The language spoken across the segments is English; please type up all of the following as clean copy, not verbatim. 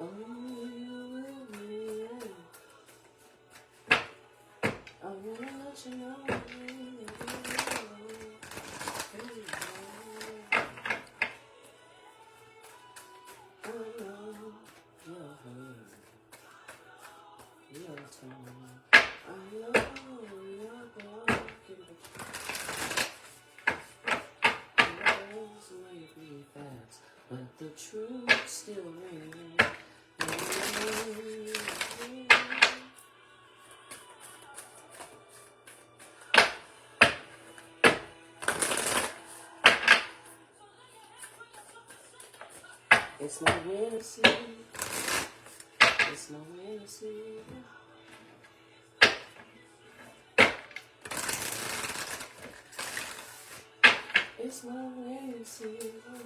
I wanna let you know. But the truth still remains. It's my winter season. It's my winter season. It's my winter season.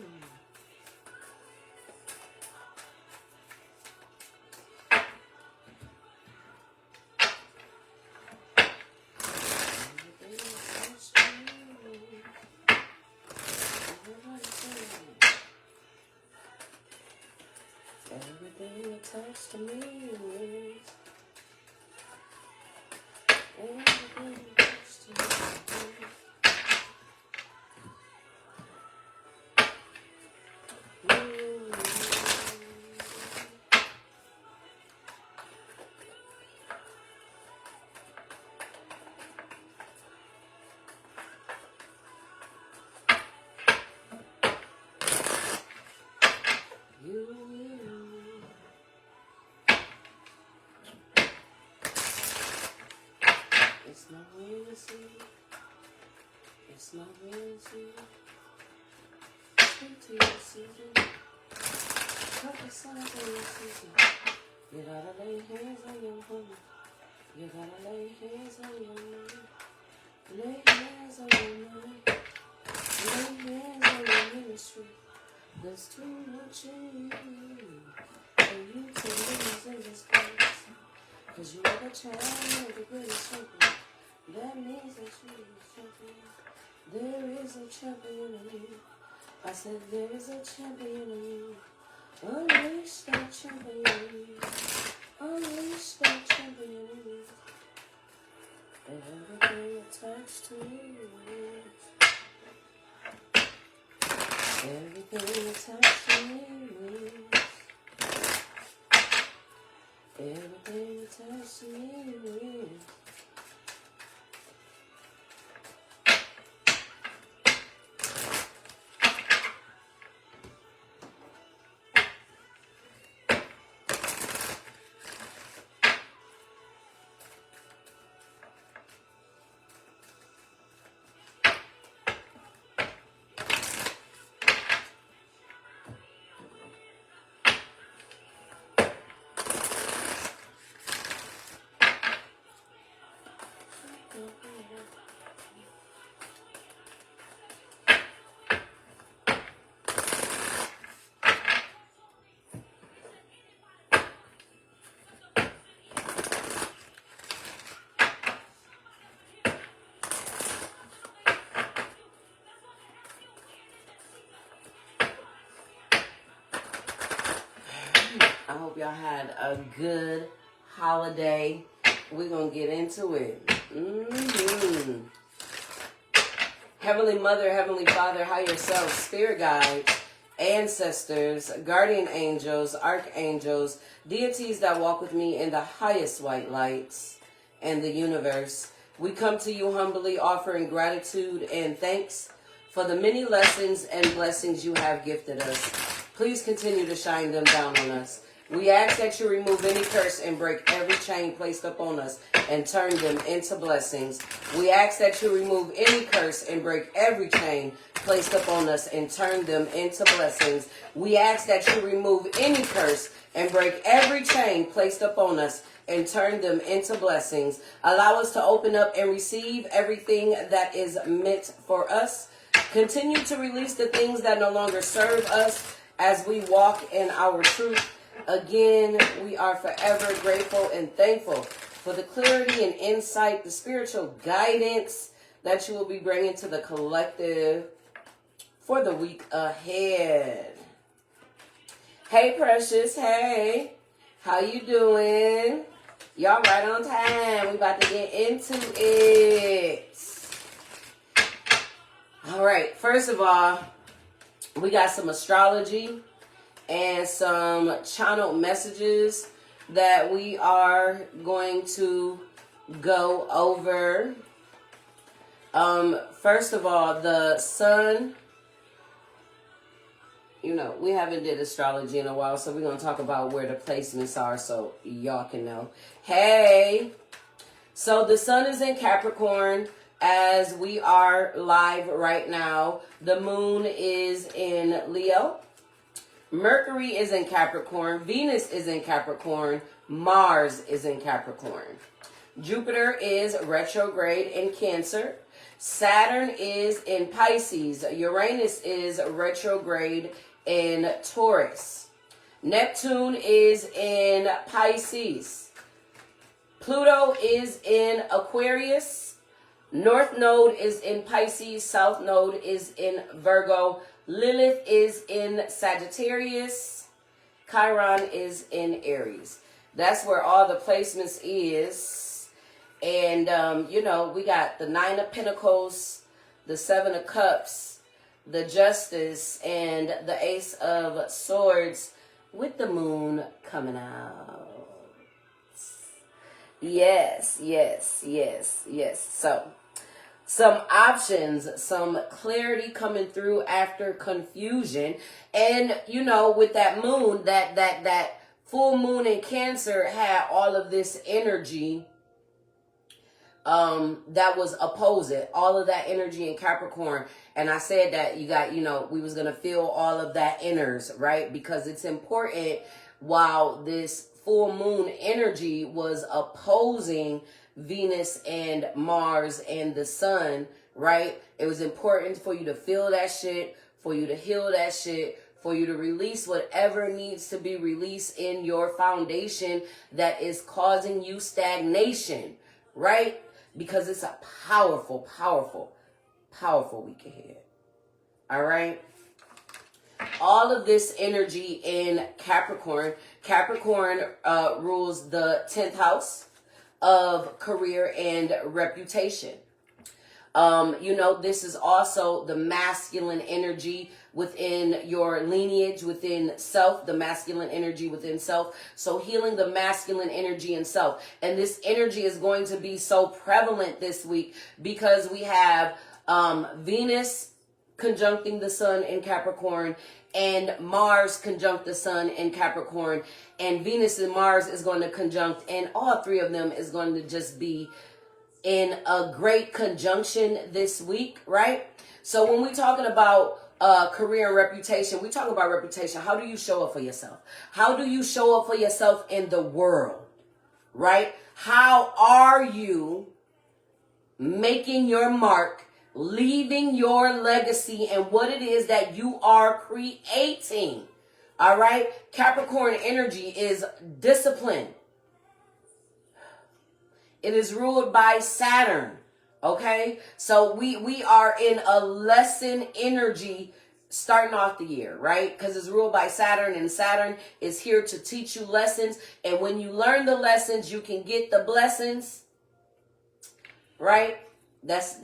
Everything attached to me is everything attached to me. It's my winter season. It's my winter season. Into your season. Couple signs of your season. You gotta lay hands on your woman. You gotta lay hands on your money. Lay hands on your money. Lay hands on your ministry. There's too much in you. And you can lose in this place. Cause you are the child of the greatest champion. That means that you are the champion. There is a champion in you. I said there is a champion in you. Unleash that champion in you. Unleash that champion in you. Everything attached to you. Everything attached to you. Everything attached to you. I hope y'all had a good holiday. We're going to get into it. Heavenly Mother, Heavenly Father, higher self, spirit guides, ancestors, guardian angels, archangels, deities that walk with me in the highest white lights and the universe. We come to you humbly offering gratitude and thanks for the many lessons and blessings you have gifted us. Please continue to shine them down on us. We ask that you remove any curse and break every chain placed upon us and turn them into blessings. We ask that you remove any curse and break every chain placed upon us and turn them into blessings. We ask that you remove any curse and break every chain placed upon us and turn them into blessings. Allow us to open up and receive everything that is meant for us. Continue to release the things that no longer serve us as we walk in our truth. Again, we are forever grateful and thankful for the clarity and insight, the spiritual guidance that you will be bringing to the collective for the week ahead. Hey, Precious. Hey. How you doing? Y'all right on time. We about to get into it. All right. First of all, we got some astrology and some channeled messages that we are going to go over. First of all, the sun, you know, we haven't did astrology in a while, so we're going to talk about where the placements are so y'all can know. Hey, so the sun is in Capricorn as we are live right now. The moon is in Leo. Mercury is in Capricorn. Venus is in Capricorn. Mars is in Capricorn. Jupiter is retrograde in Cancer. Saturn is in Pisces. Uranus is retrograde in Taurus. Neptune is in Pisces. Pluto is in Aquarius. North node is in Pisces. South node is in Virgo. Lilith is in Sagittarius. Chiron is in Aries. That's where all the placements is. And, you know, we got the 9 of Pentacles, the 7 of Cups, the Justice, and the Ace of Swords with the moon coming out. Yes, yes, yes, yes. So, some options, some clarity coming through after confusion. And, you know, with that moon, that full moon in Cancer had all of this energy that was opposite, all of that energy in Capricorn. And I said that you got, you know, we was going to feel all of that inners, right? Because it's important while this full moon energy was opposing Venus and Mars and the sun, right? It was important for you to feel that shit, for you to heal that shit, for you to release whatever needs to be released in your foundation that is causing you stagnation, right? Because it's a powerful, powerful, powerful week ahead. All right? All of this energy in Capricorn. Capricorn rules the 10th house of career and reputation. You know, this is also the masculine energy within your lineage, within self, the masculine energy within self. So healing the masculine energy in self. And this energy is going to be so prevalent this week because we have Venus conjuncting the sun in Capricorn and Mars conjunct the sun in Capricorn. And Venus and Mars is going to conjunct, and all three of them is going to just be in a great conjunction this week, right? So when we're talking about career and reputation, we talk about reputation. How do you show up for yourself? How do you show up for yourself in the world, right? How are you making your mark, leaving your legacy, and what it is that you are creating? All right? Capricorn energy is discipline. It is ruled by Saturn, okay? So we are in a lesson energy starting off the year, right? Because it's ruled by Saturn, and Saturn is here to teach you lessons. And when you learn the lessons, you can get the blessings, right? That's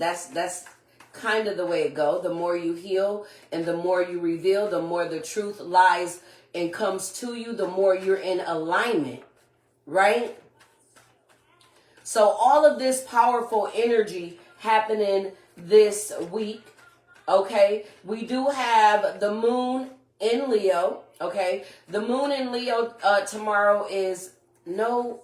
kind of the way it goes. The more you heal and the more you reveal, the more the truth lies and comes to you, the more you're in alignment, right? So all of this powerful energy happening this week, okay? We do have the moon in Leo, okay? The moon in Leo tomorrow is no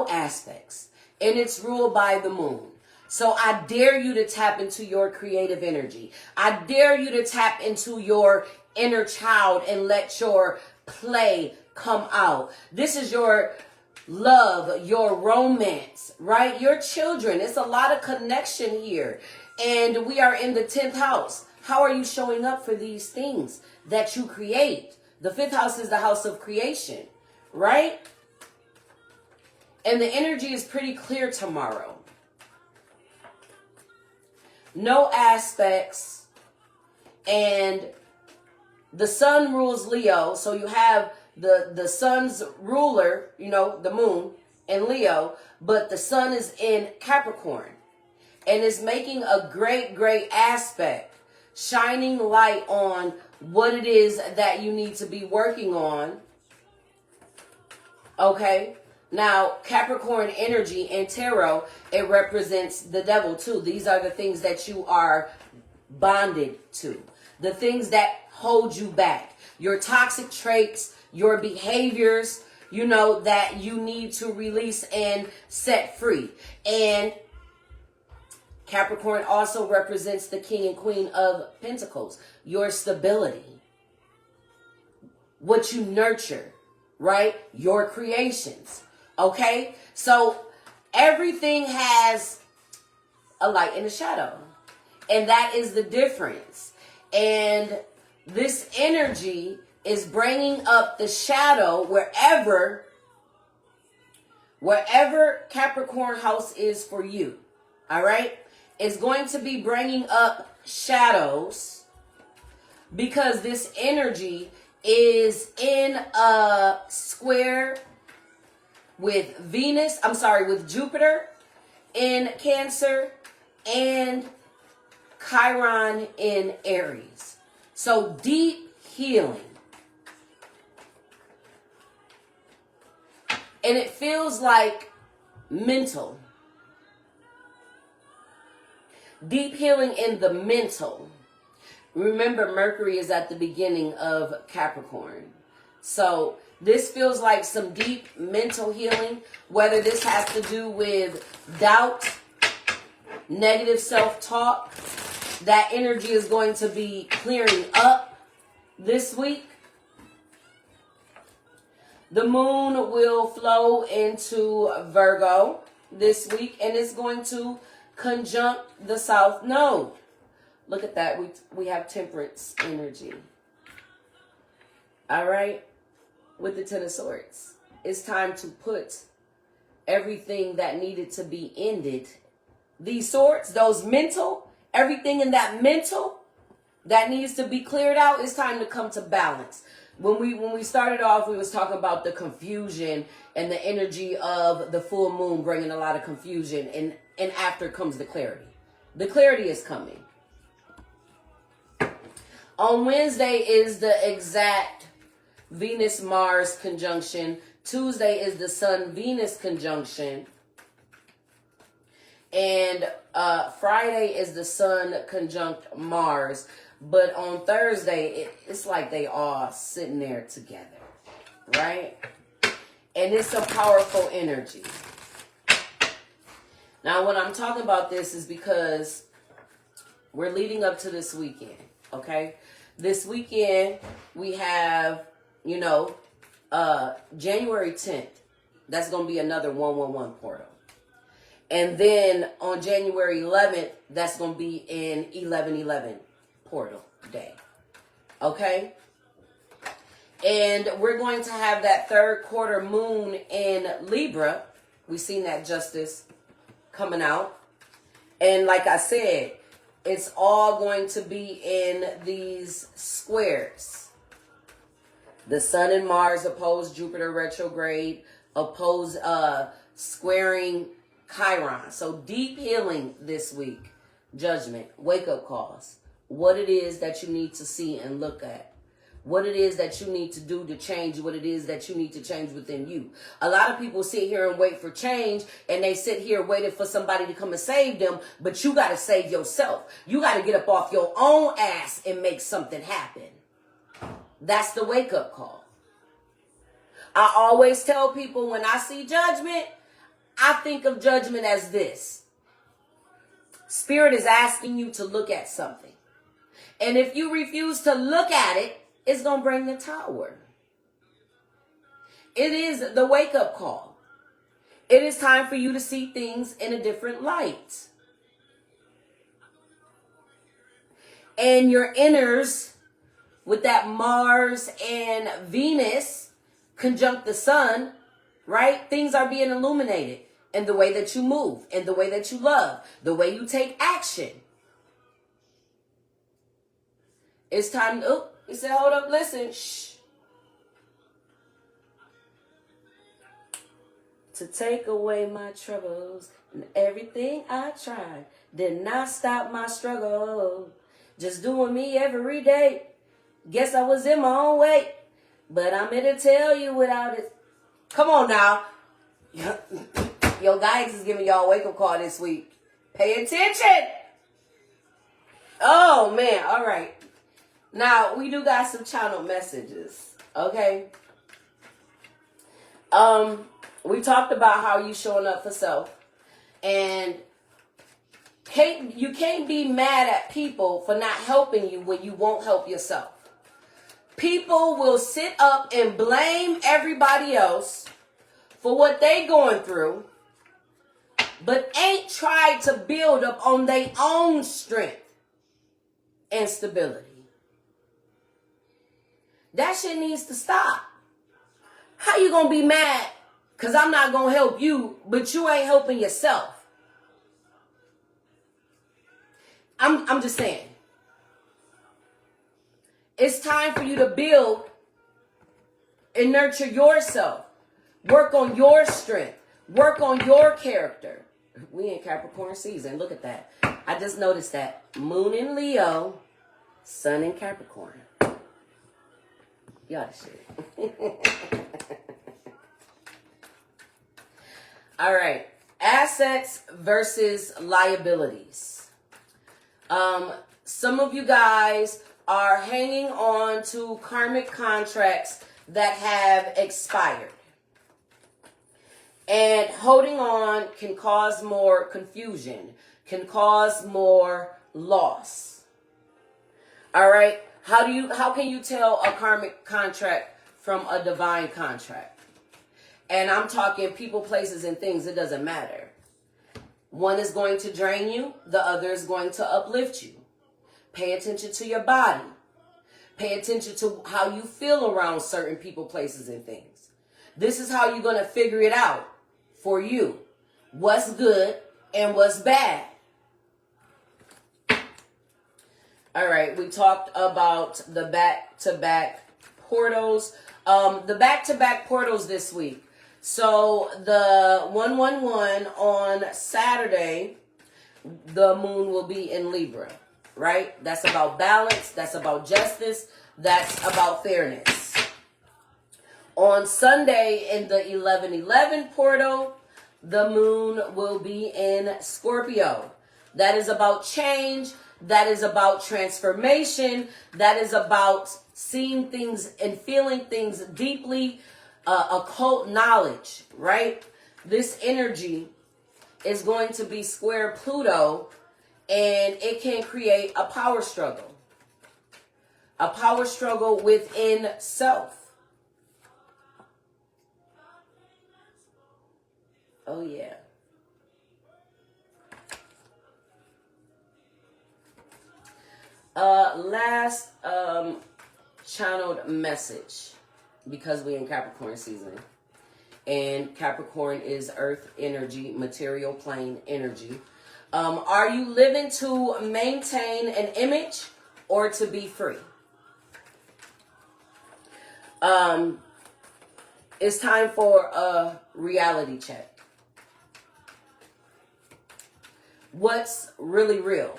aspects. And it's ruled by the moon. So I dare you to tap into your creative energy. I dare you to tap into your inner child and let your play come out. This is your love, your romance, right? Your children. It's a lot of connection here. And we are in the 10th house. How are you showing up for these things that you create? The 5th house is the house of creation, right? And the energy is pretty clear tomorrow. No aspects and The sun rules Leo, so you have the sun's ruler, you know, the moon in Leo, but the sun is in Capricorn and is making a great aspect, shining light on what it is that you need to be working on. Okay? Now, Capricorn energy in tarot, it represents the devil too. These are the things that you are bonded to. The things that hold you back. Your toxic traits, your behaviors, you know, that you need to release and set free. And Capricorn also represents the king and queen of pentacles. Your stability. What you nurture, right? Your creations. Okay? So everything has a light and a shadow. And that is the difference. And this energy is bringing up the shadow wherever Capricorn house is for you. All right? It's going to be bringing up shadows because this energy is in a square with with Jupiter in Cancer and Chiron in Aries. So deep healing. And it feels like mental. Deep healing in the mental. Remember, Mercury is at the beginning of Capricorn. So this feels like some deep mental healing, whether this has to do with doubt, negative self-talk. That energy is going to be clearing up this week. The moon will flow into Virgo this week, and it's going to conjunct the South Node. Look at that. We have Temperance energy. All right? With the Ten of Swords. It's time to put everything that needed to be ended. These swords, those mental, everything in that mental that needs to be cleared out, it's time to come to balance. When we started off, we was talking about the confusion and the energy of the full moon bringing a lot of confusion, and after comes the clarity. The clarity is coming. On Wednesday is the exact Venus-Mars conjunction. Tuesday is the Sun-Venus conjunction. And Friday is the Sun conjunct Mars. But on Thursday, it's like they all sitting there together, right? And it's a powerful energy. Now, when I'm talking about this is because we're leading up to this weekend, okay? This weekend, we have, you know, January 10th. That's going to be another 111 portal. And then on January 11th, that's going to be in 1111 portal day. Okay? And we're going to have that third quarter moon in Libra. We've seen that justice coming out. And like I said, it's all going to be in these squares. The Sun and Mars oppose Jupiter retrograde, oppose squaring Chiron. So deep healing this week. Judgment, wake-up calls. What it is that you need to see and look at. What it is that you need to do to change. What it is that you need to change within you. A lot of people sit here and wait for change. And they sit here waiting for somebody to come and save them. But you got to save yourself. You got to get up off your own ass and make something happen. That's the wake-up call. I always tell people when I see judgment, I think of judgment as this. Spirit is asking you to look at something. And if you refuse to look at it, it's going to bring the tower. It is the wake-up call. It is time for you to see things in a different light. And your inners, with that Mars and Venus conjunct the Sun, right? Things are being illuminated in the way that you move, in the way that you love, the way you take action. It's time. Oh, he said, hold up, listen. Shh. To take away my troubles and everything I tried did not stop my struggle. Just doing me every day. Guess I was in my own way. But I'm here to tell you without it. Come on now. Yo, guys is giving y'all a wake-up call this week. Pay attention. Oh, man. All right. Now, we do got some channel messages. Okay? We talked about how you showing up for self. And you can't be mad at people for not helping you when you won't help yourself. People will sit up and blame everybody else for what they going through, but ain't tried to build up on their own strength and stability. That shit needs to stop. How you gonna be mad because I'm not gonna help you, but you ain't helping yourself? I'm just saying. It's time for you to build and nurture yourself. Work on your strength. Work on your character. We in Capricorn season. Look at that. I just noticed that. Moon in Leo, Sun in Capricorn. Y'all the shit. All right. Assets versus liabilities. Some of you guys are hanging on to karmic contracts that have expired. And holding on can cause more confusion, can cause more loss. All right? How can you tell a karmic contract from a divine contract? And I'm talking people, places, and things. It doesn't matter. One is going to drain you. The other is going to uplift you. Pay attention to your body. Pay attention to how you feel around certain people, places, and things. This is how you're going to figure it out for you. What's good and what's bad. All right, we talked about the back-to-back portals. The back-to-back portals this week. So the 111 on Saturday, the moon will be in Libra, right? That's about balance. That's about justice. That's about fairness. On Sunday in the 1111 portal, the moon will be in Scorpio. That is about change. That is about transformation. That is about seeing things and feeling things deeply. Occult knowledge, right? This energy is going to be square Pluto, and it can create a power struggle. A power struggle within self. Oh, yeah. Last channeled message, because we're in Capricorn season. And Capricorn is earth energy, material plane energy. Are you living to maintain an image or to be free? It's time for a reality check. What's really real?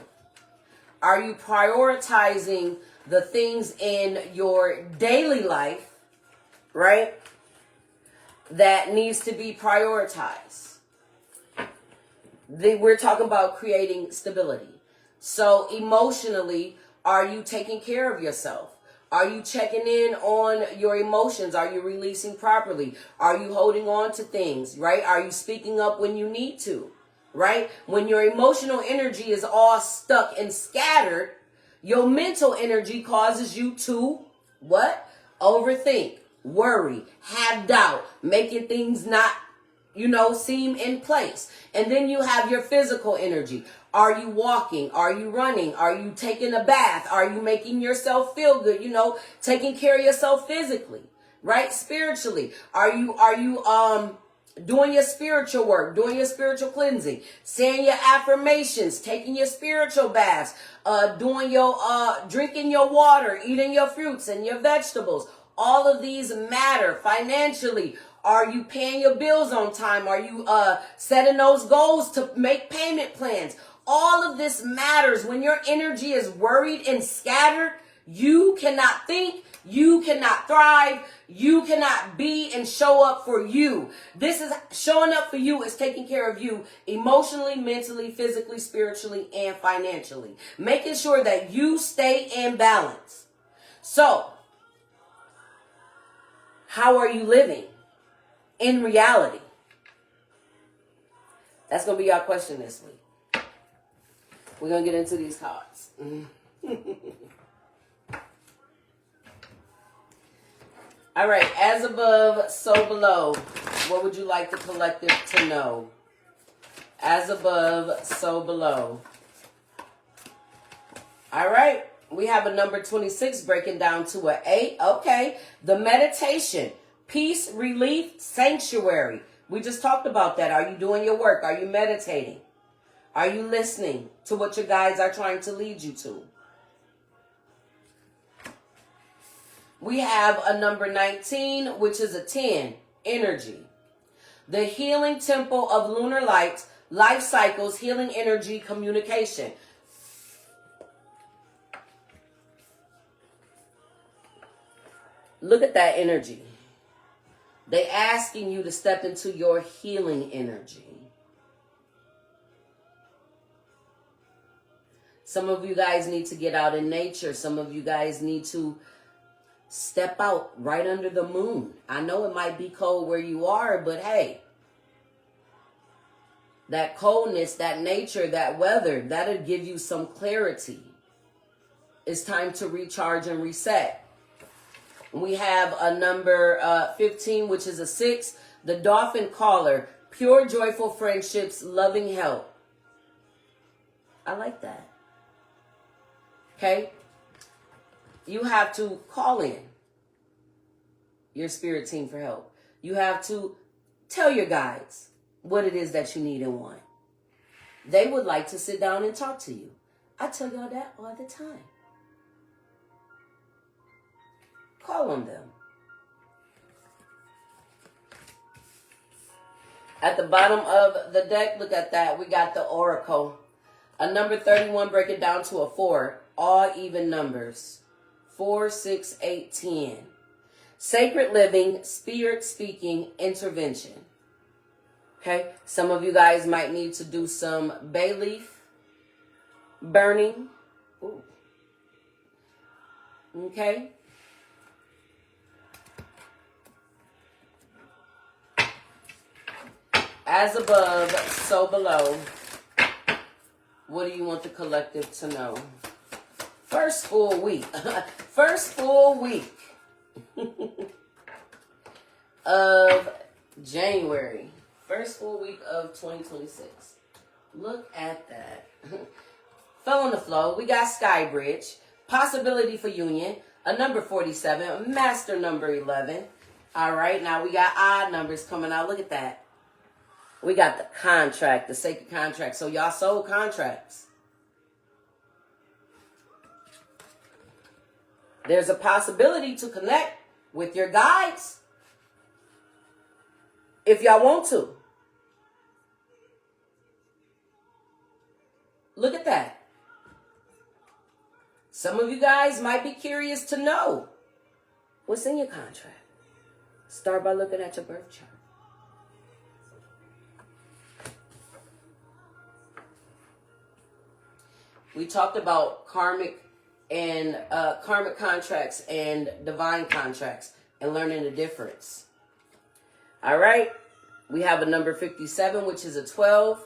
Are you prioritizing the things in your daily life, right, that needs to be prioritized? We're talking about creating stability. So emotionally, are you taking care of yourself? Are you checking in on your emotions? Are you releasing properly? Are you holding on to things, right? Are you speaking up when you need to, right? When your emotional energy is all stuck and scattered, your mental energy causes you to, what? Overthink, worry, have doubt, making things not, seem in place. And then you have your physical energy. Are you walking? Are you running? Are you taking a bath? Are you making yourself feel good? Taking care of yourself physically, right? Spiritually. Are you doing your spiritual work, doing your spiritual cleansing, saying your affirmations, taking your spiritual baths, doing your drinking your water, eating your fruits and your vegetables. All of these matter financially. Are you paying your bills on time? Are you setting those goals to make payment plans? All of this matters. When your energy is worried and scattered, you cannot think, you cannot thrive, you cannot be and show up for you. This is showing up for you is taking care of you emotionally, mentally, physically, spiritually, and financially. Making sure that you stay in balance. So, how are you living in reality? That's going to be our question this week. We're going to get into these cards. All right, as above, so below. What would you like the collective to know? As above, so below. All right, we have a number 26 breaking down to an 8. Okay, the meditation, peace, relief, sanctuary. We just talked about that. Are you doing your work? Are you meditating? Are you listening to what your guides are trying to lead you to? We have a number 19, which is a 10, energy. The healing temple of lunar light, life cycles, healing energy, communication. Look at that energy. They're asking you to step into your healing energy. Some of you guys need to get out in nature. Some of you guys need to step out right under the moon. I know it might be cold where you are, but hey, that coldness, that nature, that weather, that'll give you some clarity. It's time to recharge and reset. We have a number 15, which is a 6, the dolphin caller, pure joyful friendships, loving help. I like that. Okay? You have to call in your spirit team for help. You have to tell your guides what it is that you need and want. They would like to sit down and talk to you. I tell y'all that all the time. Call on them. At the bottom of the deck, look at that. We got the oracle. A number 31, break it down to a 4. All even numbers. 4, 6, 8, 10. Sacred living, spirit speaking, intervention. Okay? Some of you guys might need to do some bay leaf burning. Ooh. Okay? As above, so below. What do you want the collective to know? First full week. First full week of January. First full week of 2026. Look at that. Fell on the flow. We got Skybridge. Possibility for union. A number 47. A master number 11. All right. Now we got odd numbers coming out. Look at that. We got the contract, the sacred contract. So y'all sold contracts. There's a possibility to connect with your guides if y'all want to. Look at that. Some of you guys might be curious to know what's in your contract. Start by looking at your birth chart. We talked about karmic contracts and divine contracts and learning the difference. All right. We have a number 57, which is a 12.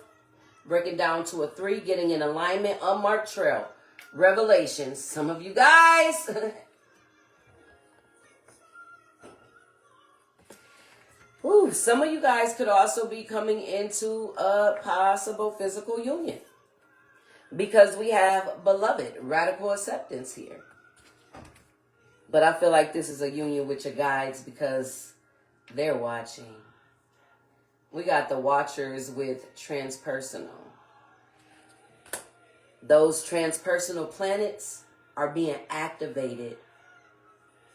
Breaking down to a 3, getting in alignment, unmarked trail. Revelations. Some of you guys. Ooh, some of you guys could also be coming into a possible physical union. Because we have beloved, radical acceptance here. But I feel like this is a union with your guides because they're watching. We got the Watchers with transpersonal. Those transpersonal planets are being activated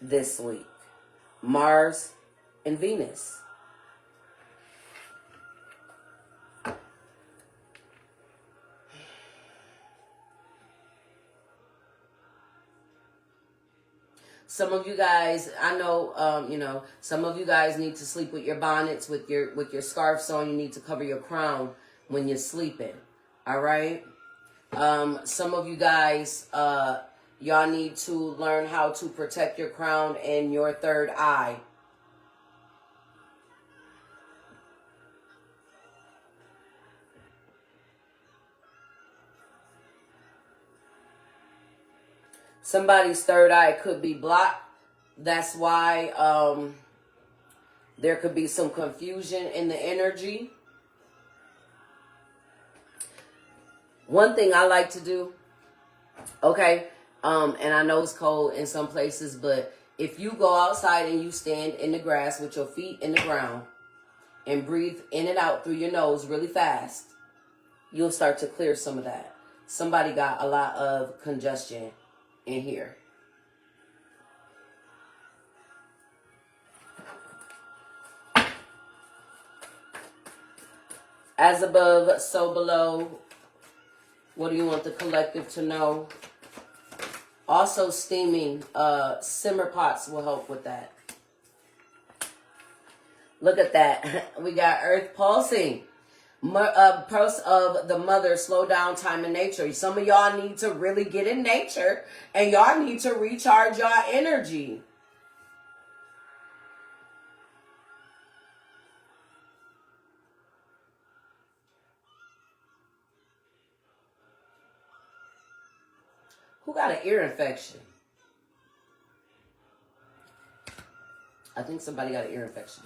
this week. Mars and Venus. Some of you guys, I know, some of you guys need to sleep with your bonnets, with your scarves on. You need to cover your crown when you're sleeping. All right. Some of you guys, y'all need to learn how to protect your crown and your third eye. Somebody's third eye could be blocked. That's why there could be some confusion in the energy. One thing I like to do, okay, and I know it's cold in some places, but if you go outside and you stand in the grass with your feet in the ground and breathe in and out through your nose really fast, you'll start to clear some of that. Somebody got a lot of congestion in here. As above, so below. What do you want the collective to know? Also steaming, simmer pots will help with that. Look at that. We got earth pulsing. Pulse of the mother, slow down time in nature. Some of y'all need to really get in nature and y'all need to recharge y'all energy. Who got an ear infection? I think somebody got an ear infection.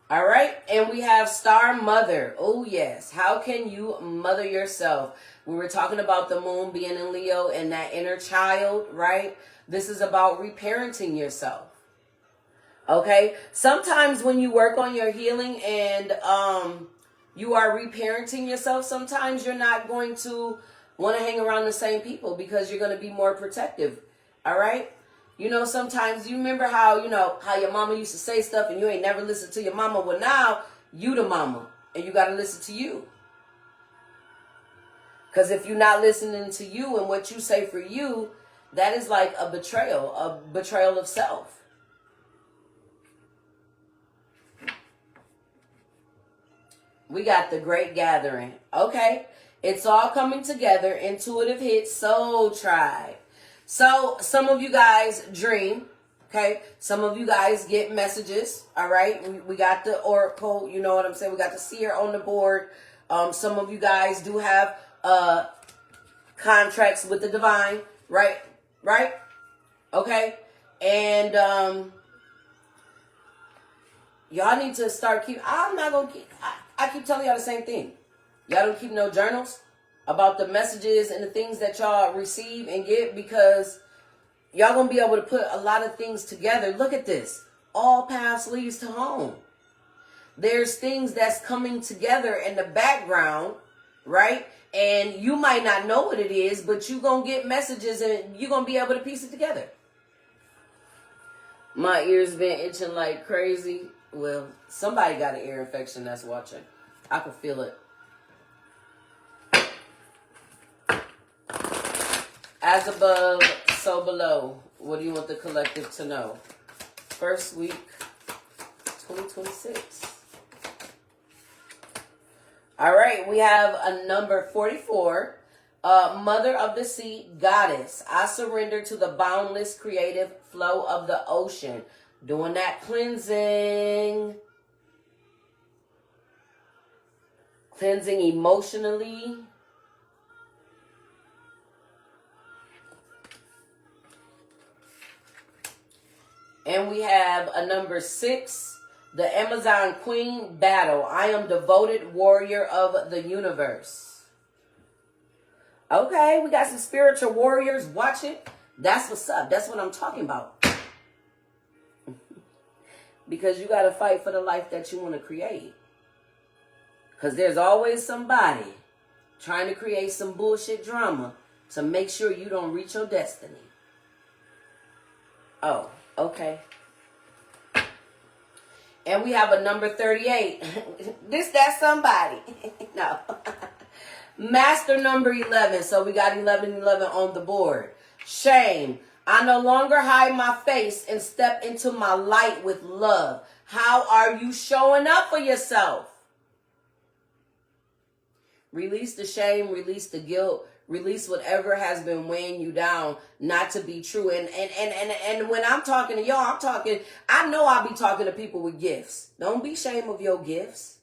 All right, and we have Star Mother. Oh, yes. How can you mother yourself? We were talking about the moon being in Leo and that inner child, right? This is about reparenting yourself. Okay? Sometimes when you work on your healing and you are reparenting yourself, sometimes you're not going to want to hang around the same people because you're going to be more protective. All right? You know, sometimes you remember how your mama used to say stuff and you ain't never listened to your mama. Well, now you the mama and you got to listen to you. Because if you're not listening to you and what you say for you, that is like a betrayal of self. We got the Great Gathering. Okay. It's all coming together. Intuitive hit, Soul Tribe. So some of you guys dream, okay? Some of you guys get messages, all right? We got the oracle, you know what I'm saying? We got the seer on the board. Some of you guys do have contracts with the divine, right? Right? Okay? And y'all need to start I keep telling y'all the same thing. Y'all don't keep no journals about the messages and the things that y'all receive and get, because y'all gonna be able to put a lot of things together. Look at this. All paths leads to home. There's things that's coming together in the background, right? And you might not know what it is, but you gonna get messages and you're gonna be able to piece it together. My ears been itching like crazy. Well, somebody got an ear infection that's watching. I can feel it. As above, so below. What do you want the collective to know? First week, 2026. All right, we have a number 44. Mother of the sea, goddess. I surrender to the boundless creative flow of the ocean. Doing that cleansing. Cleansing emotionally. And we have a number 6, the Amazon Queen, battle. I am devoted warrior of the universe. Okay, we got some spiritual warriors watching. That's what's up. That's what I'm talking about. Because you got to fight for the life that you want to create. Because there's always somebody trying to create some bullshit drama to make sure you don't reach your destiny. Oh, okay. And we have a number 38. That's somebody. No. Master number 11. So we got 11 on the board. Shame. I no longer hide my face and step into my light with love. How are you showing up for yourself? Release the shame, release the guilt, release whatever has been weighing you down not to be true. And when I'm talking to y'all, I know I'll be talking to people with gifts. Don't be ashamed of your gifts.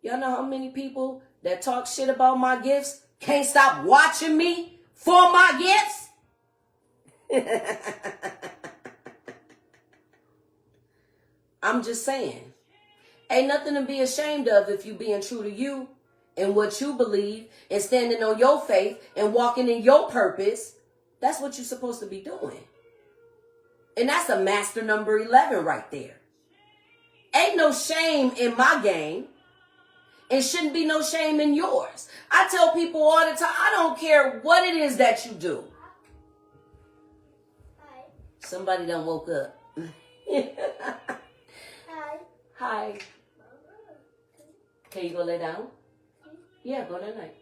Y'all know how many people that talk shit about my gifts can't stop watching me for my gifts? I'm just saying. Ain't nothing to be ashamed of if you being true to you and what you believe and standing on your faith and walking in your purpose. That's what you're supposed to be doing. And that's a master number 11 right there. Ain't no shame in my game. And shouldn't be no shame in yours. I tell people all the time, I don't care what it is that you do. Hi. Somebody done woke up. Hi. Hi. Can you go lay down? Yeah, go night night.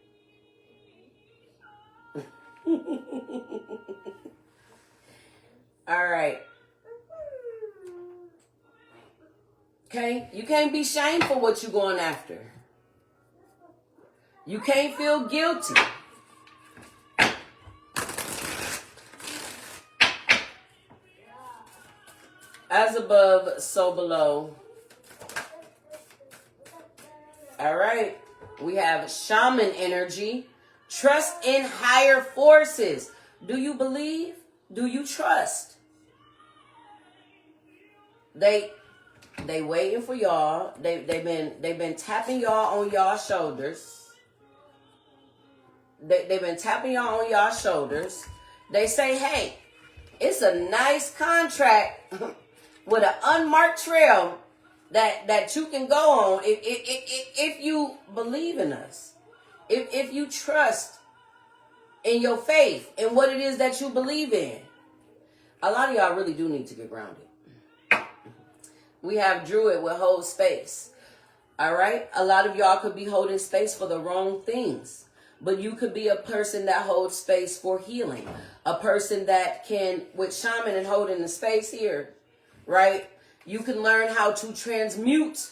All right. Okay? You can't be shamed for what you're going after. You can't feel guilty. As above, so below. All right. We have shaman energy. Trust in higher forces. Do you believe? Do you trust? They waiting for y'all. They've been tapping y'all on y'all shoulders. They've been tapping y'all on y'all shoulders. They say, hey, it's a nice contract with an unmarked trail that you can go on if you believe in us. If you trust in your faith and what it is that you believe in. A lot of y'all really do need to get grounded. We have Druid with hold space. All right? A lot of y'all could be holding space for the wrong things. But you could be a person that holds space for healing. A person that can, with shaman and holding the space here, right? You can learn how to transmute.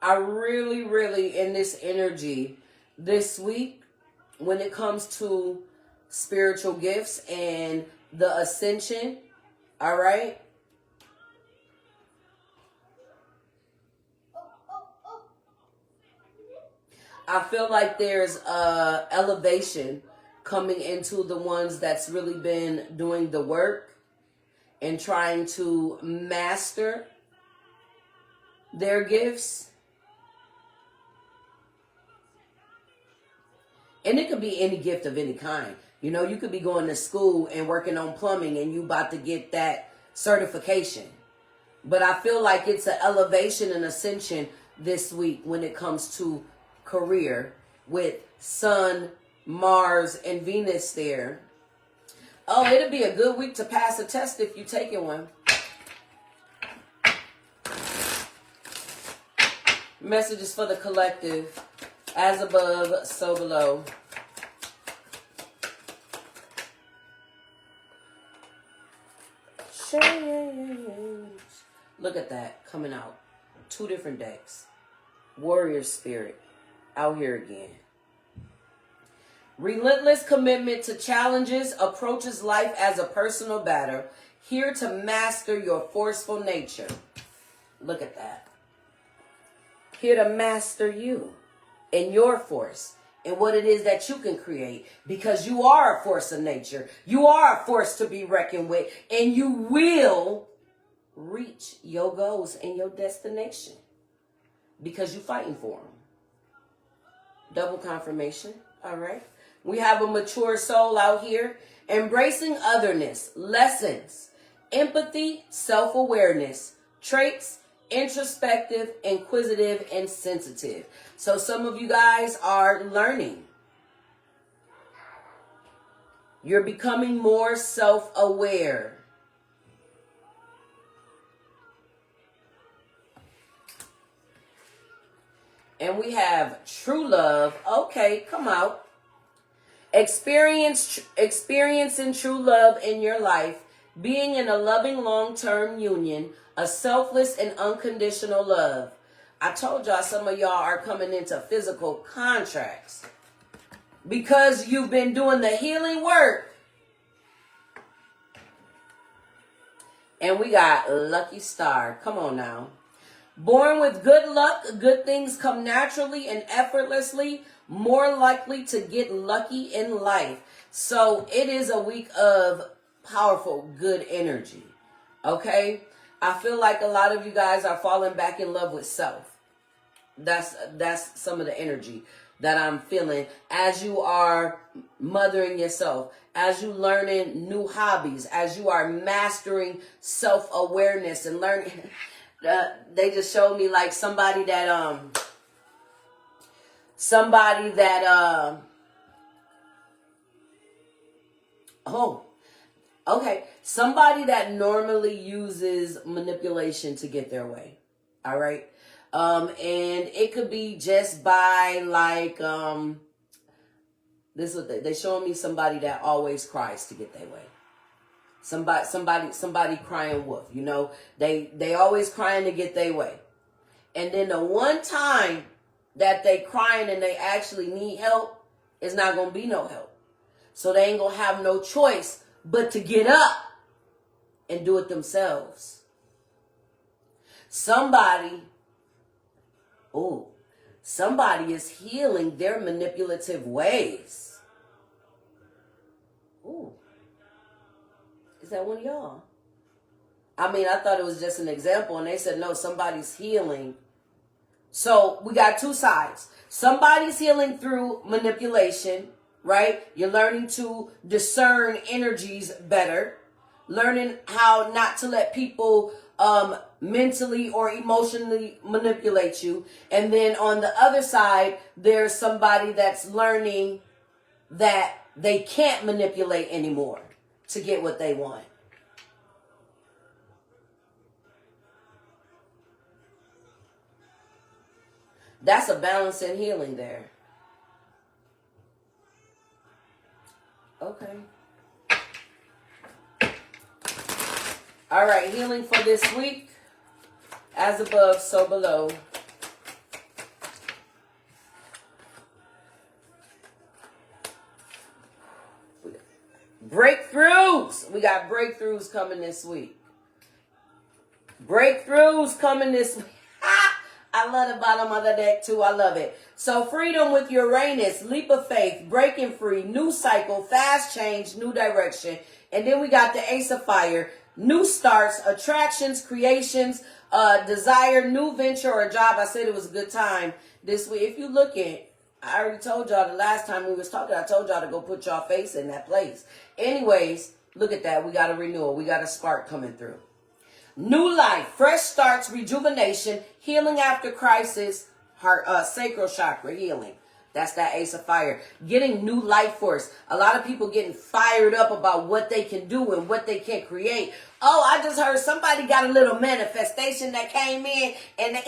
I really, in this energy this week, when it comes to spiritual gifts and the ascension, all right? I feel like there's elevation coming into the ones that's really been doing the work and trying to master their gifts. And it could be any gift of any kind. You know, you could be going to school and working on plumbing and you about to get that certification. But I feel like it's an elevation and ascension this week when it comes to career with Sun, Mars, and Venus there. Oh, it'll be a good week to pass a test if you're taking one. Messages for the collective. As above, so below. Change. Look at that coming out. 2 different decks. Warrior spirit. Out here again. Relentless commitment to challenges. Approaches life as a personal battle. Here to master your forceful nature. Look at that. Here to master you. And your force and what it is that you can create, because you are a force of nature. You are a force to be reckoned with, and you will reach your goals and your destination because you're fighting for them. Double confirmation. All right. We have a mature soul out here embracing otherness, lessons, empathy, self-awareness, traits, introspective, inquisitive, and sensitive. So some of you guys are learning. You're becoming more self-aware. And we have true love. Okay, come out. Experiencing true love in your life, being in a loving long-term union, a selfless and unconditional love. I told y'all some of y'all are coming into physical contracts because you've been doing the healing work. And we got lucky star. Come on now. Born with good luck, good things come naturally and effortlessly, more likely to get lucky in life. So it is a week of powerful, good energy. Okay? I feel like a lot of you guys are falling back in love with self. That's some of the energy that I'm feeling as you are mothering yourself, as you learning new hobbies, as you are mastering self-awareness and learning. They just showed me like somebody that somebody that normally uses manipulation to get their way. All right. And it could be just by like, this is what they showing me, somebody that always cries to get their way. Somebody crying wolf, you know, they always crying to get their way. And then the one time that they crying and they actually need help, it's not going to be no help. So they ain't going to have no choice but to get up and do it themselves. Somebody is healing their manipulative ways. Ooh. Is that one of y'all? I mean, I thought it was just an example, and they said, no, somebody's healing. So we got two sides. Somebody's healing through manipulation, right? You're learning to discern energies better, learning how not to let people mentally or emotionally manipulate you. And then on the other side, there's somebody that's learning that they can't manipulate anymore to get what they want. That's a balance and healing there. Okay. All right, healing for this week. As above, so below. Breakthroughs. We got breakthroughs coming this week. Breakthroughs coming this week. I love the bottom of the deck too. I love it. So freedom with Uranus, leap of faith, breaking free, new cycle, fast change, new direction. And then we got the Ace of Fire, new starts, attractions, creations, desire, new venture or job. I said it was a good time this week. If you look at, I already told y'all the last time we was talking, I told y'all to go put y'all face in that place. Anyways, look at that. We got a renewal. We got a spark coming through. New life, fresh starts, rejuvenation, healing after crisis, heart, sacral chakra healing. That's that Ace of Fire. Getting new life force. A lot of people getting fired up about what they can do and what they can create. Oh, I just heard somebody got a little manifestation that came in and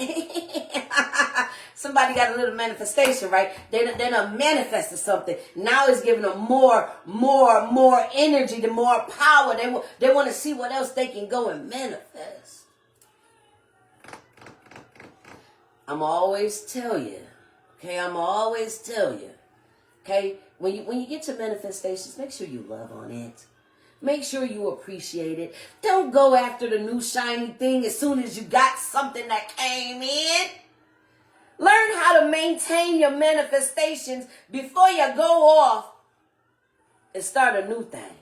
somebody got a little manifestation, right? They done manifested something. Now it's giving them more energy, the more power. They want to see what else they can go and manifest. I'm always tell you. Okay, I'm always tell you. Okay, when you get to manifestations, make sure you love on it. Make sure you appreciate it. Don't go after the new shiny thing as soon as you got something that came in. Learn how to maintain your manifestations before you go off and start a new thing.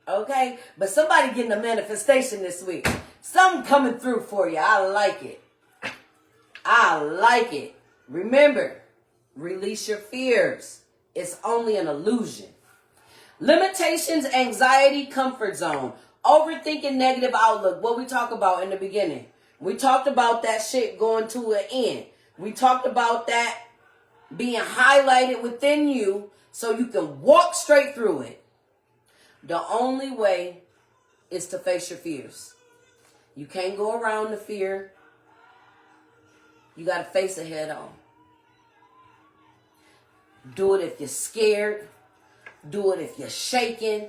Okay? But somebody getting a manifestation this week. Something coming through for you. I like it. I like it. Remember, release your fears. It's only an illusion. Limitations, anxiety, comfort zone. Overthinking, negative outlook. What we talked about in the beginning. We talked about that shit going to an end. We talked about that being highlighted within you so you can walk straight through it. The only way is to face your fears. You can't go around the fear. You got to face it head on. Do it if you're scared. Do it if you're shaking.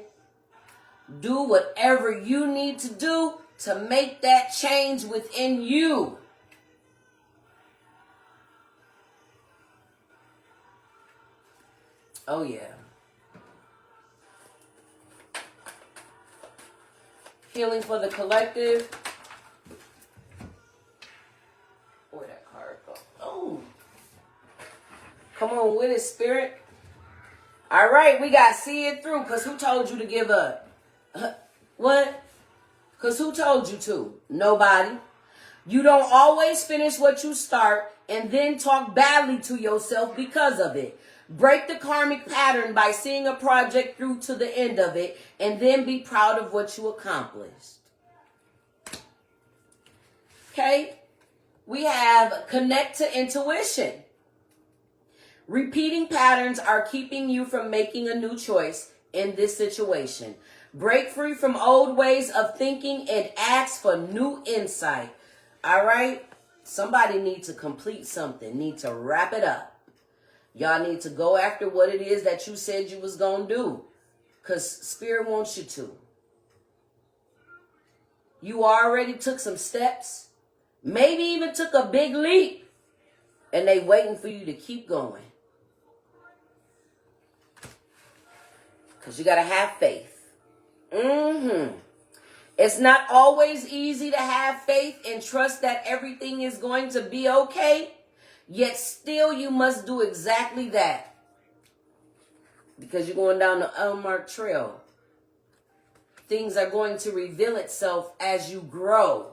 Do whatever you need to do to make that change within you. Oh, yeah. Healing for the collective. Where'd that card go? Oh. Come on with it, Spirit. All right, we got to see it through, because who told you to give up? What? Because who told you to? Nobody. You don't always finish what you start and then talk badly to yourself because of it. Break the karmic pattern by seeing a project through to the end of it and then be proud of what you accomplished. Okay? We have connect to intuition. Repeating patterns are keeping you from making a new choice in this situation. Break free from old ways of thinking and ask for new insight. All right? Somebody needs to complete something, need to wrap it up. Y'all need to go after what it is that you said you was going to do, because Spirit wants you to. You already took some steps, maybe even took a big leap, and they waiting for you to keep going. Because you got to have faith. It's not always easy to have faith and trust that everything is going to be okay. Yet still you must do exactly that. Because you're going down the unmarked trail. Things are going to reveal itself as you grow.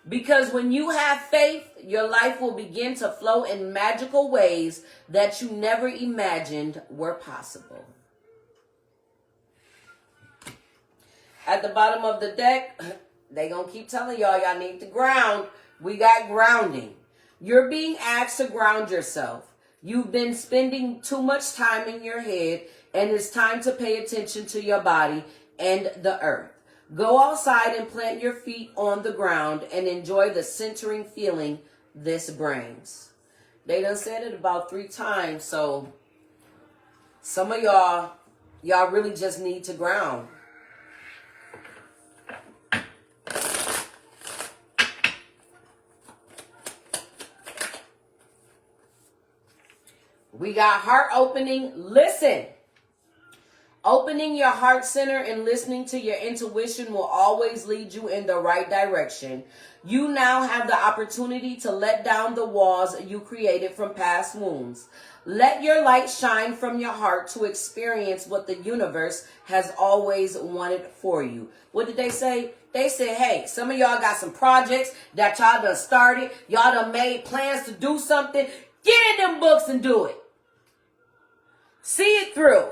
Because when you have faith, your life will begin to flow in magical ways that you never imagined were possible. At the bottom of the deck, they gonna keep telling y'all need to ground. We got grounding. You're being asked to ground yourself. You've been spending too much time in your head, and it's time to pay attention to your body and the earth. Go outside and plant your feet on the ground and enjoy the centering feeling this brings. They done said it about 3 times, so some of y'all really just need to ground. We got heart opening. Listen. Opening your heart center and listening to your intuition will always lead you in the right direction. You now have the opportunity to let down the walls you created from past wounds. Let your light shine from your heart to experience what the universe has always wanted for you. What did they say? They said, hey, some of y'all got some projects that y'all done started. Y'all done made plans to do something. Get in them books and do it. See it through.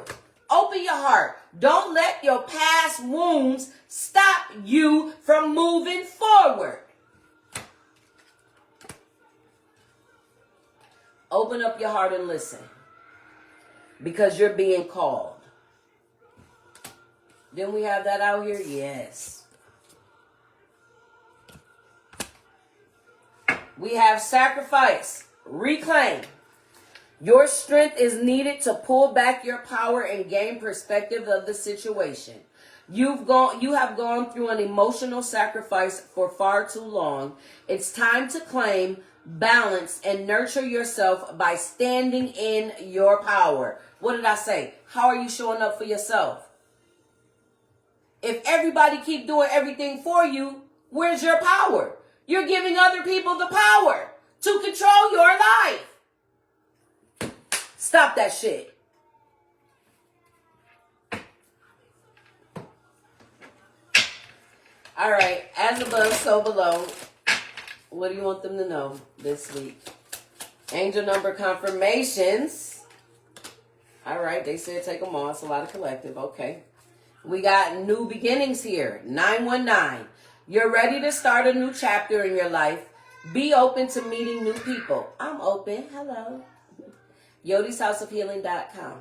Open your heart. Don't let your past wounds stop you from moving forward. Open up your heart and listen. Because you're being called. Didn't we have that out here? Yes. We have sacrifice. Reclaim. Your strength is needed to pull back your power and gain perspective of the situation. You have gone through an emotional sacrifice for far too long. It's time to claim balance and nurture yourself by standing in your power. What did I say? How are you showing up for yourself? If everybody keep doing everything for you, where's your power? You're giving other people the power to control your life. Stop that shit. All right, as above, so below. What do you want them to know this week? Angel number confirmations. All right, they said take them all. It's a lot of collective. Okay. We got new beginnings here. 919. You're ready to start a new chapter in your life. Be open to meeting new people. I'm open. Hello. YodisHouseofHealing.com.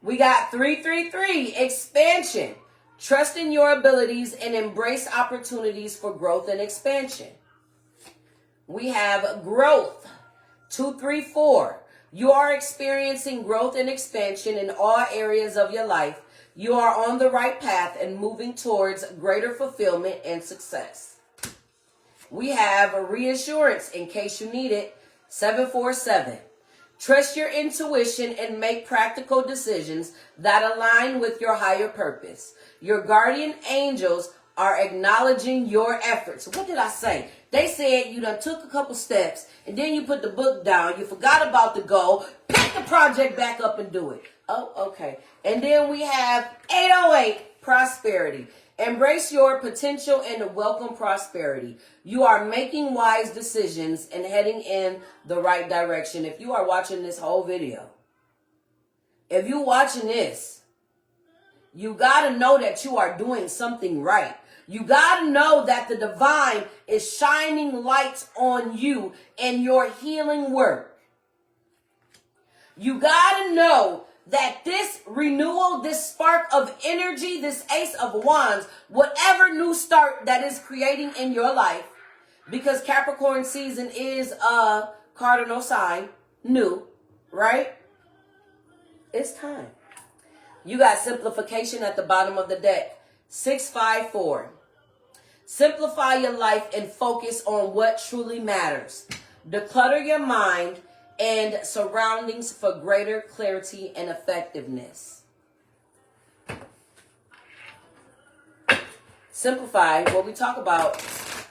We got 333. Expansion. Trust in your abilities and embrace opportunities for growth and expansion. We have growth. 234. You are experiencing growth and expansion in all areas of your life. You are on the right path and moving towards greater fulfillment and success. We have a reassurance in case you need it. 747. Trust your intuition and make practical decisions that align with your higher purpose. Your guardian angels are acknowledging your efforts. What did I say? They said you done took a couple steps and then you put the book down. You forgot about the goal. Pick the project back up and do it. Oh, okay. And then we have 808, prosperity. Embrace your potential and welcome prosperity. You are making wise decisions and heading in the right direction. If you are watching this whole video, if you're watching this, you got to know that you are doing something right. You got to know that the divine is shining lights on you and your healing work. You got to know that this renewal, this spark of energy, this Ace of Wands, whatever new start that is creating in your life, because Capricorn season is a cardinal sign, new, right? It's time. You got simplification at the bottom of the deck. 654. Simplify your life and focus on what truly matters. Declutter your mind and surroundings for greater clarity and effectiveness. Simplify, what we talk about,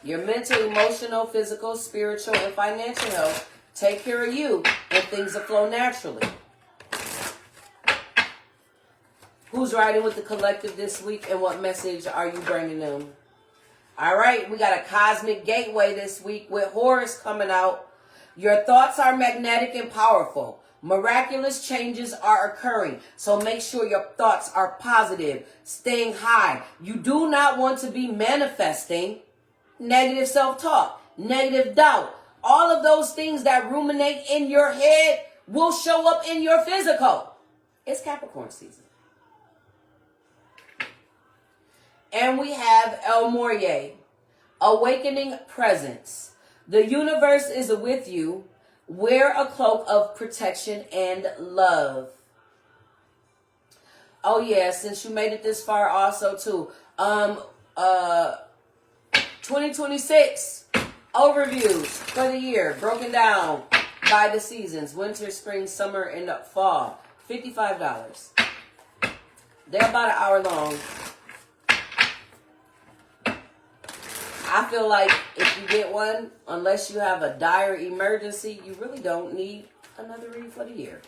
your mental, emotional, physical, spiritual, and financial health. Take care of you and things will flow naturally. Who's riding with the collective this week and what message are you bringing them? All right, we got a cosmic gateway this week with Horus coming out. Your thoughts are magnetic and powerful. Miraculous changes are occurring. So make sure your thoughts are positive, staying high. You do not want to be manifesting negative self-talk, negative doubt. All of those things that ruminate in your head will show up in your physical. It's Capricorn season. And we have El Morye, awakening presence. The universe is with you. Wear a cloak of protection and love. Oh yeah, since you made it this far also too. 2026 overviews for the year, broken down by the seasons. Winter, spring, summer, and fall. $55. They're about an hour long. I feel like if you get one, unless you have a dire emergency, you really don't need another read for the year.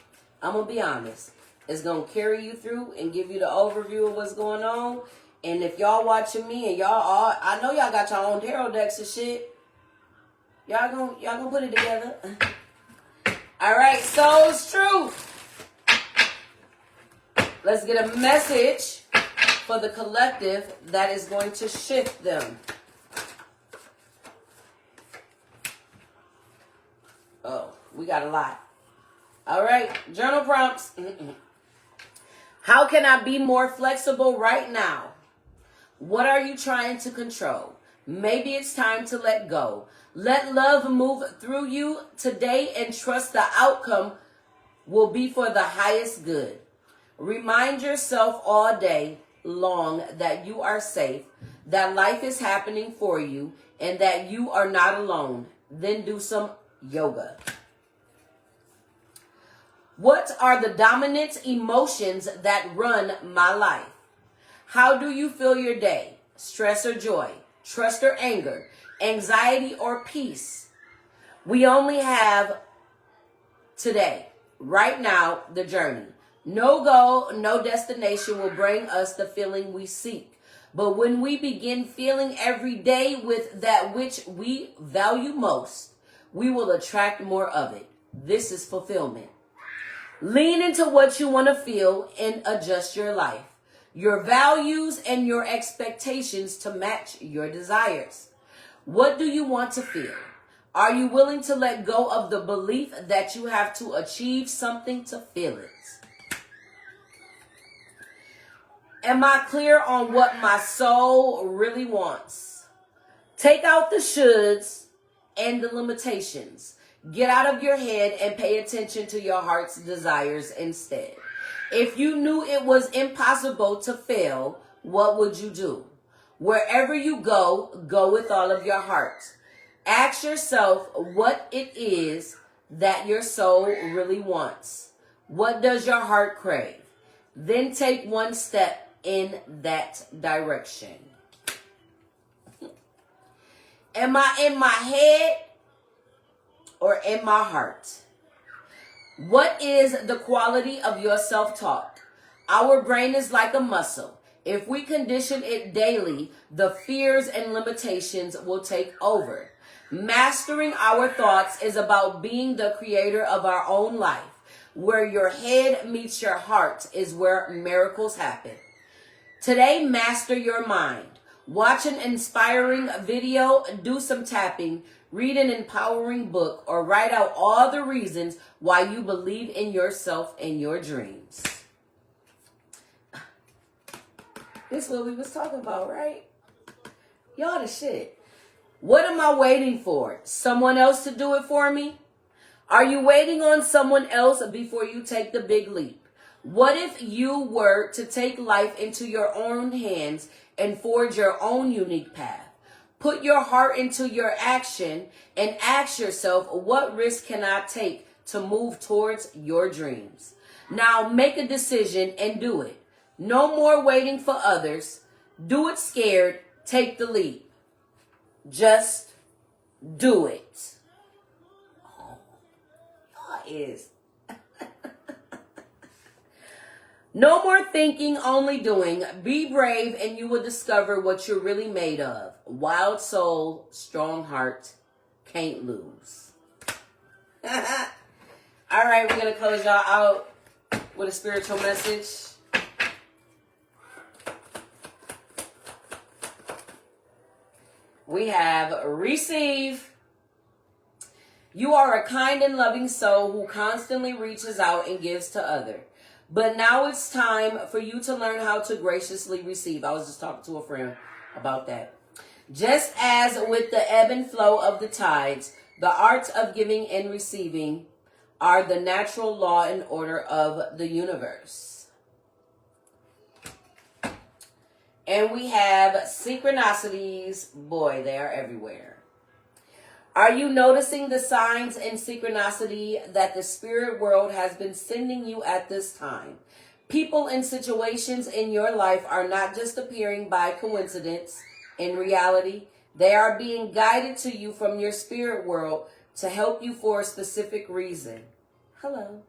I'm going to be honest. It's going to carry you through and give you the overview of what's going on. And if y'all watching me and y'all all, I know y'all got your own tarot decks and shit. Y'all gonna put it together. All right, Soul's Truth. Let's get a message for the collective that is going to shift them. Oh, we got a lot. All right, journal prompts. How can I be more flexible right now? What are you trying to control? Maybe it's time to let go. Let love move through you today and trust the outcome will be for the highest good. Remind yourself all day long that you are safe, that life is happening for you, and that you are not alone. Then do some yoga. What are the dominant emotions that run my life? How do you feel your day? Stress or joy? trust or anger, anxiety or peace. We only have today, right now, the journey. No goal, no destination will bring us the feeling we seek. But when we begin feeling every day with that which we value most, we will attract more of it. This is fulfillment. Lean into what you want to feel and adjust your life, your values and your expectations to match your desires. What do you want to feel? Are you willing to let go of the belief that you have to achieve something to feel it? Am I clear on what my soul really wants? Take out the shoulds and the limitations. Get out of your head and pay attention to your heart's desires instead. If you knew it was impossible to fail, what would you do? Wherever you go, go with all of your heart. Ask yourself what it is that your soul really wants. What does your heart crave? Then take one step in that direction. Am I in my head or in my heart? What is the quality of your self-talk? Our brain is like a muscle. If we condition it daily, the fears and limitations will take over. Mastering our thoughts is about being the creator of our own life. Where your head meets your heart is where miracles happen. Today, master your mind. Watch an inspiring video, do some tapping, read an empowering book, or write out all the reasons why you believe in yourself and your dreams. This is what we was talking about, right? Y'all the shit. What am I waiting for? Someone else to do it for me? Are you waiting on someone else before you take the big leap? What if you were to take life into your own hands and forge your own unique path? Put your heart into your action and ask yourself, what risk can I take to move towards your dreams? Now make a decision and do it. No more waiting for others. Do it scared. Take the leap. Just do it. Oh, y'all is. No more thinking, only doing. Be brave and you will discover what you're really made of. Wild soul, strong heart, can't lose. All right, we're going to close y'all out with a spiritual message. We have receive. You are a kind and loving soul who constantly reaches out and gives to others. But now it's time for you to learn how to graciously receive. I was just talking to a friend about that. Just as with the ebb and flow of the tides, the arts of giving and receiving are the natural law and order of the universe. And we have synchronicities. Boy, they are everywhere. Are you noticing the signs and synchronicity that the spirit world has been sending you at this time? People and situations in your life are not just appearing by coincidence. In reality, they are being guided to you from your spirit world to help you for a specific reason. Hello.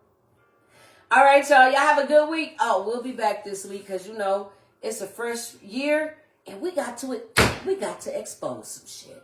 All right, y'all. Y'all have a good week. Oh, we'll be back this week because, you know, it's a fresh year and we got to expose some shit.